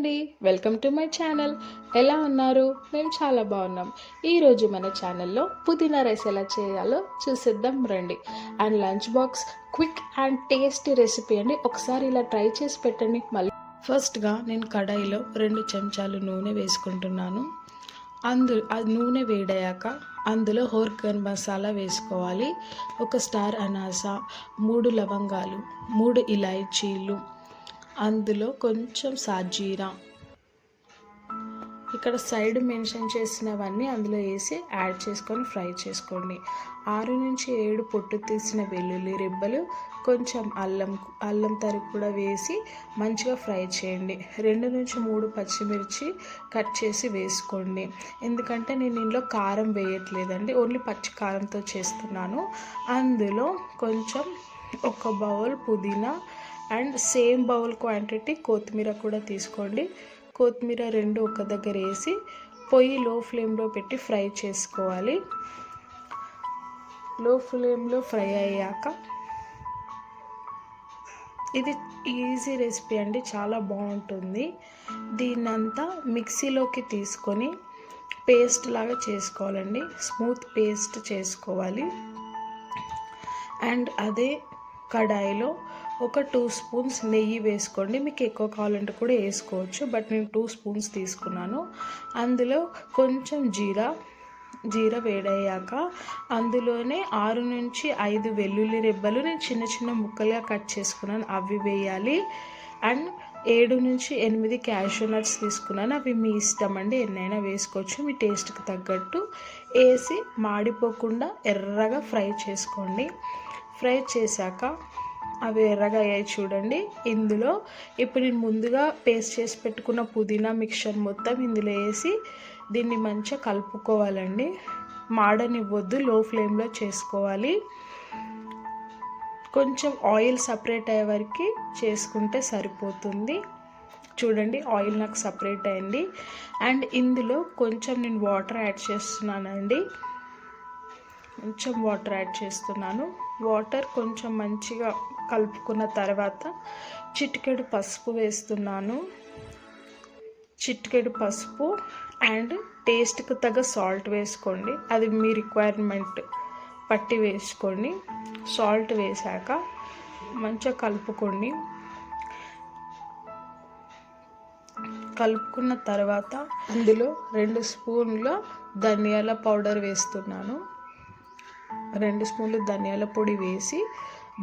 అండి, welcome to my channel. ఎలా ఉన్నారు? మేము చాలా బాగున్నాం. ఈరోజు మన ఛానల్లో పుదీనా రైస్ ఎలా చేయాలో చూసేద్దాం రండి. And lunch box quick and tasty recipe అండి. ఒకసారి ఇలా ట్రై చేసి పెట్టండి. మళ్ళీ ఫస్ట్గా నేను కడాయిలో 2 చెంచాలు నూనె వేసుకుంటున్నాను. ఆ నూనె వేడయ్యాక అందులో హోల్ గరం మసాలా వేసుకోవాలి. 1 స్టార్ అనాస, 3 లవంగాలు, 3 ఇలాచీలు, అందులో కొంచెం సాజీరా, ఇక్కడ సైడ్ మెన్షన్ చేసినవన్నీ అందులో వేసి యాడ్ చేసుకొని ఫ్రై చేసుకోండి. 6 నుంచి 7 పొట్టు తీసిన వెల్లుల్లి రెబ్బలు, కొంచెం అల్లం తరుగు కూడా వేసి మంచిగా ఫ్రై చేయండి. 2 నుంచి 3 పచ్చిమిర్చి కట్ చేసి వేసుకోండి. ఎందుకంటే నేను ఇందులో కారం వేయట్లేదండి, ఓన్లీ పచ్చి కారంతో చేస్తున్నాను. అందులో కొంచెం 1 బౌల్ పుదీనా అండ్ సేమ్ బౌల్ క్వాంటిటీ కొత్తిమీర కూడా తీసుకోండి. కొత్తిమీర 2 ఒక దగ్గర వేసి పొయ్యి లో ఫ్లేమ్లో పెట్టి ఫ్రై చేసుకోవాలి. లో ఫ్లేమ్లో ఫ్రై అయ్యాక ఇది ఈజీ రెసిపీ అండి, చాలా బాగుంటుంది. దీన్నంతా మిక్సీలోకి తీసుకొని పేస్ట్ లాగా చేసుకోవాలండి, స్మూత్ పేస్ట్ చేసుకోవాలి. అండ్ అదే కడాయిలో 2 స్పూన్స్ నెయ్యి వేసుకోండి. మీకు ఎక్కువ కావాలంటే కూడా వేసుకోవచ్చు, బట్ నేను 2 స్పూన్స్ తీసుకున్నాను. అందులో కొంచెం జీరా వేడయ్యాక అందులోనే 6 నుంచి 5 వెల్లుల్లి రెబ్బలు నేను చిన్న చిన్న ముక్కలుగా కట్ చేసుకున్నాను, అవి వేయాలి. అండ్ 7 నుంచి 8 క్యాషూ నట్స్ తీసుకున్నాను, అవి మీ ఇష్టం అండి, ఎన్నైనా వేసుకోవచ్చు, మీ టేస్ట్కి తగ్గట్టు వేసి మాడిపోకుండా ఎర్రగా ఫ్రై చేసుకోండి. ఫ్రై చేశాక అవి ఎర్రగా అయ్యాయి చూడండి. ఇందులో ఇప్పుడు నేను ముందుగా పేస్ట్ చేసి పెట్టుకున్న పుదీనా మిక్చర్ మొత్తం ఇందులో వేసి దీన్ని మంచిగా కలుపుకోవాలండి. మాడనివ్వద్దు, లో ఫ్లేమ్లో చేసుకోవాలి. కొంచెం ఆయిల్ సపరేట్ అయ్యే వరకు చేసుకుంటే సరిపోతుంది. చూడండి, ఆయిల్ నాకు సపరేట్ అయింది. అండ్ ఇందులో కొంచెం నేను వాటర్ యాడ్ చేస్తున్నానండి, కొంచెం వాటర్ యాడ్ చేస్తున్నాను. వాటర్ కొంచెం మంచిగా కలుపుకున్న తర్వాత చిటికెడు పసుపు వేస్తున్నాను. చిటికెడు పసుపు అండ్ టేస్ట్కి తగ్గ సాల్ట్ వేసుకోండి, అది మీ రిక్వైర్మెంట్ పట్టి వేసుకోండి. సాల్ట్ వేసాక మంచిగా కలుపుకోండి. కలుపుకున్న తర్వాత అందులో 2 స్పూన్ల ధనియాల పౌడర్ వేస్తున్నాను. 2 స్పూన్లు ధనియాల పొడి వేసి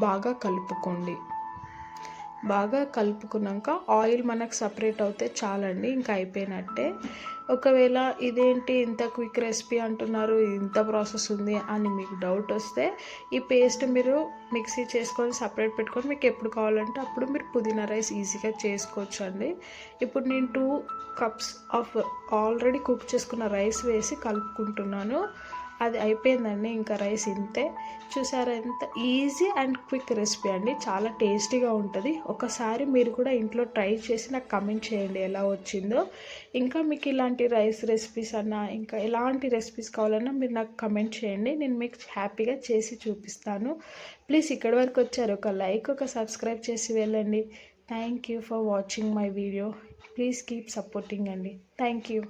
బాగా కలుపుకోండి. బాగా కలుపుకున్నాక ఆయిల్ మనకు సపరేట్ అవుతే చాలండి, ఇంకా అయిపోయినట్టే. ఒకవేళ ఇదేంటి ఇంత క్విక్ రెసిపీ అంటున్నారు, ఇంత ప్రాసెస్ ఉంది అని మీకు డౌట్ వస్తే ఈ పేస్ట్ మీరు మిక్సీ చేసుకొని సపరేట్ పెట్టుకొని మీకు ఎప్పుడు కావాలంటే అప్పుడు మీరు పుదీనా రైస్ ఈజీగా చేసుకోవచ్చు అండి. ఇప్పుడు నేను 2 కప్స్ ఆఫ్ ఆల్రెడీ కుక్ చేసుకున్న రైస్ వేసి కలుపుకుంటున్నాను. అది అయిపోయిందండి, ఇంకా రైస్ ఇంతే. చూసారా, ఎంత ఈజీ అండ్ క్విక్ రెసిపీ అండి, చాలా టేస్టీగా ఉంటుంది. ఒకసారి మీరు కూడా ఇంట్లో ట్రై చేసి నాకు కమెంట్ చేయండి ఎలా వచ్చిందో. ఇంకా మీకు ఇలాంటి రైస్ రెసిపీస్ అన్నా ఇంకా ఎలాంటి రెసిపీస్ కావాలన్నా మీరు నాకు కమెంట్ చేయండి, నేను మీకు హ్యాపీగా చేసి చూపిస్తాను. ప్లీజ్ ఇక్కడి వరకు వచ్చారు, ఒక లైక్, ఒక సబ్స్క్రైబ్ చేసి వెళ్ళండి. Thank you for watching my video. Please keep supporting అండి. Thank you.